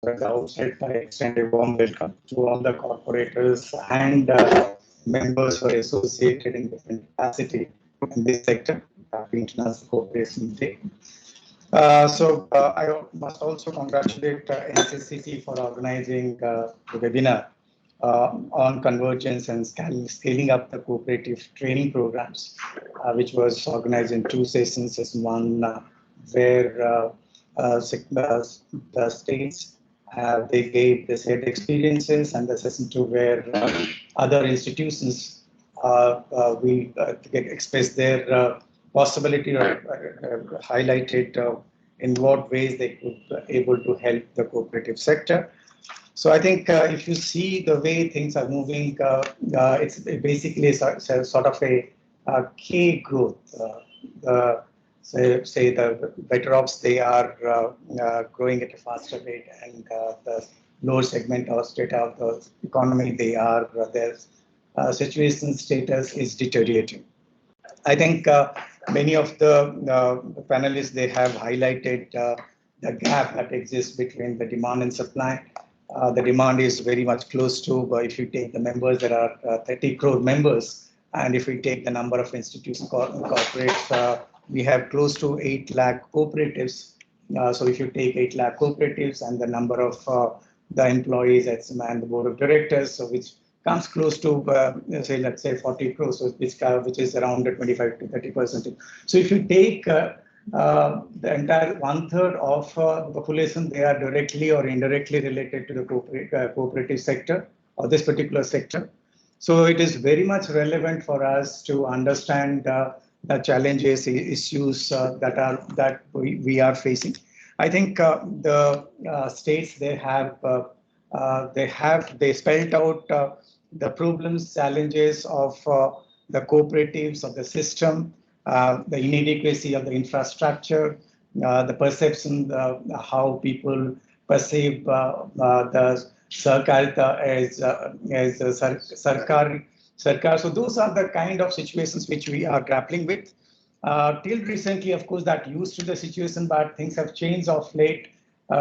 at the outset, I extend a warm welcome to all the corporators and members who are associated in different capacity in this sector. Happy International Cooperation Day. I must also congratulate NCCC for organizing the webinar on convergence and scaling up the cooperative training programs, which was organized in two sessions. Session one, where the states they shared experiences, and the session two, where other institutions we expressed their possibility or highlighted in what ways they could be able to help the cooperative sector. So I think if you see the way things are moving, it's basically sort of a K growth. Say the better ops, they are growing at a faster rate, and the lower segment or state of the economy, their situation status is deteriorating. I think many of the panelists, they have highlighted the gap that exists between the demand and supply. The demand is very much close to, if you take the members, there are 30 crore members. And if we take the number of institutions, corporates, we have close to 8 lakh cooperatives. So if you take 8 lakh cooperatives and the number of the employees and the board of directors, so which comes close to, let's say 40 crores, so which is around 25 to 30%. So if you take the entire 1/3 of the population, they are directly or indirectly related to the cooperative sector or this particular sector. So it is very much relevant for us to understand the challenges, issues that we are facing. I think the states, they spelled out the problems, challenges of the cooperatives, of the system, the inadequacy of the infrastructure, the perception, how people perceive the sarkar as sarkar. So those are the kind of situations which we are grappling with. Till recently, of course, that used to the situation, but things have changed of late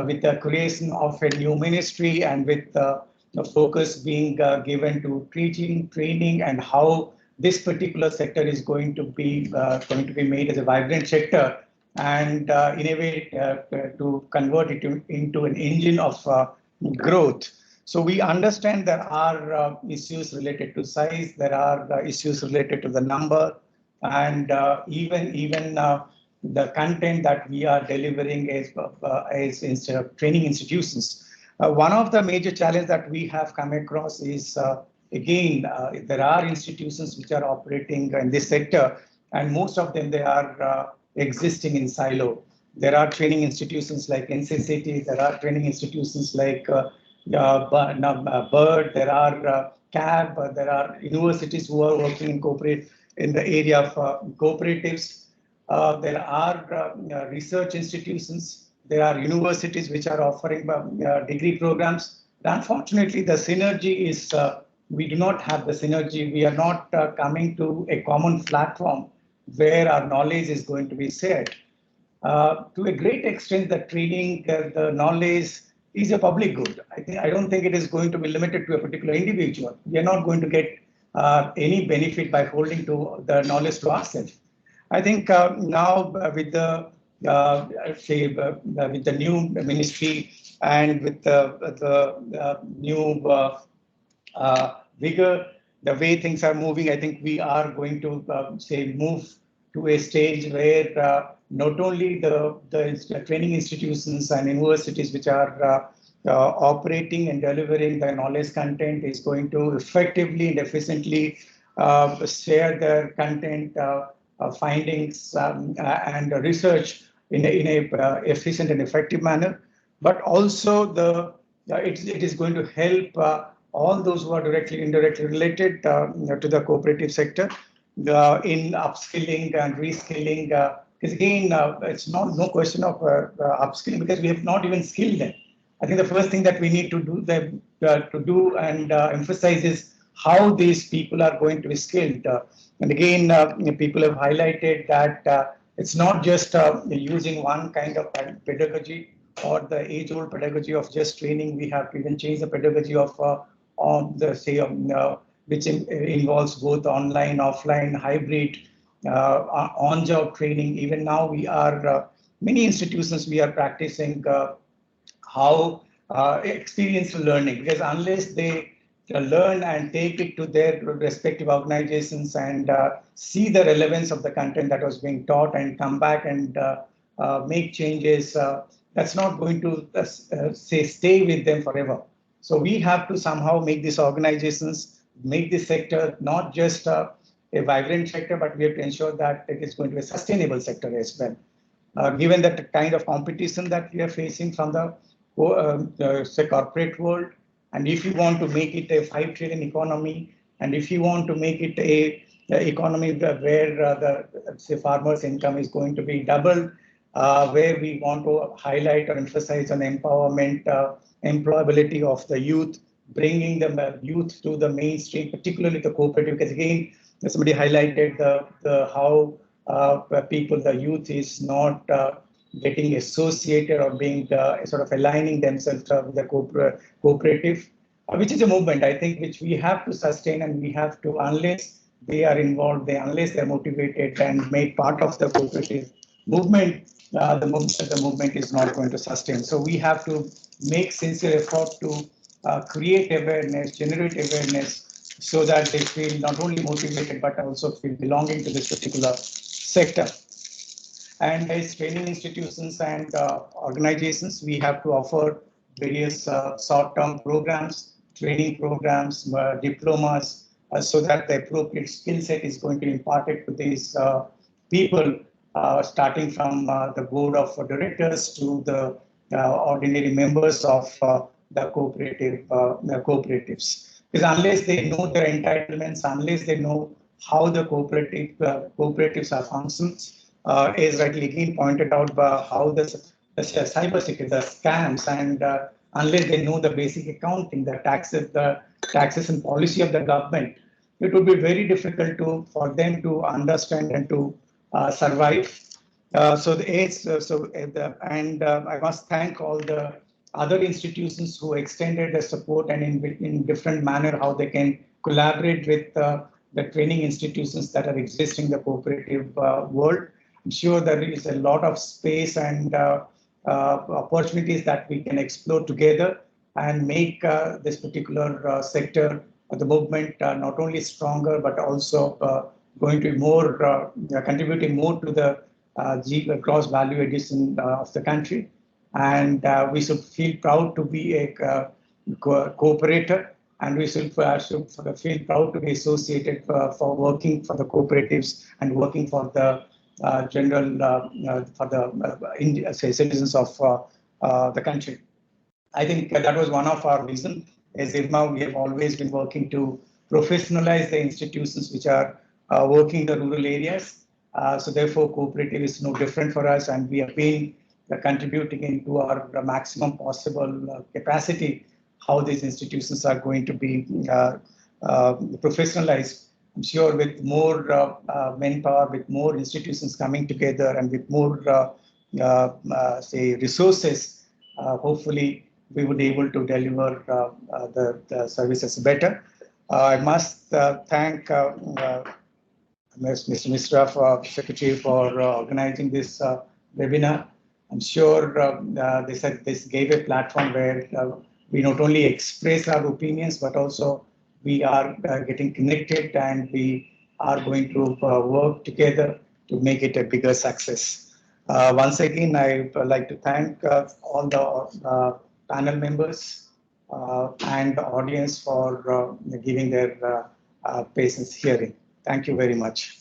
with the creation of a new ministry and with the focus being given to teaching, training, and how this particular sector is going to be made as a vibrant sector, and in a way to convert it into an engine of growth. So we understand there are issues related to size, there are issues related to the number, and even the content that we are delivering as instead of training institutions. One of the major challenges that we have come across is, again, there are institutions which are operating in this sector, and most of them, they are existing in silo. There are training institutions like NCCT, there are training institutions like BIRD, there are CAB, there are universities who are working in the area of cooperatives. There are research institutions. There are universities which are offering degree programs. Unfortunately, the synergy is, we do not have the synergy. We are not coming to a common platform where our knowledge is going to be shared. To a great extent, the training, the knowledge is a public good. I don't think it is going to be limited to a particular individual. We are not going to get any benefit by holding to the knowledge to ourselves. I think now with the with the new ministry and with the new vigor, the way things are moving, I think we are going to move to a stage where not only the training institutions and universities which are operating and delivering the knowledge content is going to effectively and efficiently share their content, findings, and research in a efficient and effective manner, but also it is going to help all those who are directly, indirectly related to the cooperative sector in upskilling and reskilling. Because again, it's no question of upskilling, because we have not even skilled them. I think the first thing that we need to do and emphasize is how these people are going to be skilled. And again, people have highlighted that it's not just using one kind of pedagogy or the age-old pedagogy of just training. We have to even change the pedagogy of the say which involves both online, offline, hybrid, on-job training. Even now, we are many institutions we are practicing how experiential learning, because unless they learn and take it to their respective organizations and see the relevance of the content that was being taught and come back and make changes, that's not going to say stay with them forever. So we have to somehow make these organizations, make this sector not just a vibrant sector, but we have to ensure that it is going to be a sustainable sector as well. Given that kind of competition that we are facing from the say corporate world, and if you want to make it a 5 trillion economy, and if you want to make it a economy where the say farmers' income is going to be doubled, where we want to highlight or emphasize on empowerment, employability of the youth, bringing the youth to the mainstream, particularly the cooperative, because again, somebody highlighted the how people, the youth is not getting associated or being sort of aligning themselves with the cooperative, which is a movement, I think, which we have to sustain, and we have to, unless they are involved, unless they're motivated and made part of the cooperative movement, the movement is not going to sustain. So we have to make sincere effort to create awareness, generate awareness, so that they feel not only motivated but also feel belonging to this particular sector. And as training institutions and organizations, we have to offer various short-term programs, training programs, diplomas, so that the appropriate skill set is going to be imparted to these people, starting from the board of directors to the ordinary members of the cooperatives. Because unless they know their entitlements, unless they know how the cooperatives are functions, is rightly again pointed out by how the cybersecurity, the scams, and unless they know the basic accounting, the taxes and policy of the government, it would be very difficult for them to understand and to survive. I must thank all the other institutions who extended the support, and in different manner how they can collaborate with the training institutions that are existing in the cooperative world. I'm sure there is a lot of space and opportunities that we can explore together and make this particular sector of the movement not only stronger, but also going to be more contributing more to the gross value addition of the country. And we should feel proud to be a cooperator, and we should feel proud to be associated for working for the cooperatives and working for the general for the citizens of the country. I think that was one of our reasons. As IRMA, we have always been working to professionalize the institutions which are working in the rural areas. So therefore, cooperative is no different for us, and we have been contributing into our maximum possible capacity how these institutions are going to be professionalized. I'm sure with more manpower, with more institutions coming together, and with more say resources, hopefully we would be able to deliver the services better. I must thank Mr. Misra, Secretary, for organizing this webinar. I'm sure this gave a platform where we not only express our opinions, but also we are getting connected, and we are going to work together to make it a bigger success. Once again, I would like to thank all the panel members and the audience for giving their patience hearing. Thank you very much.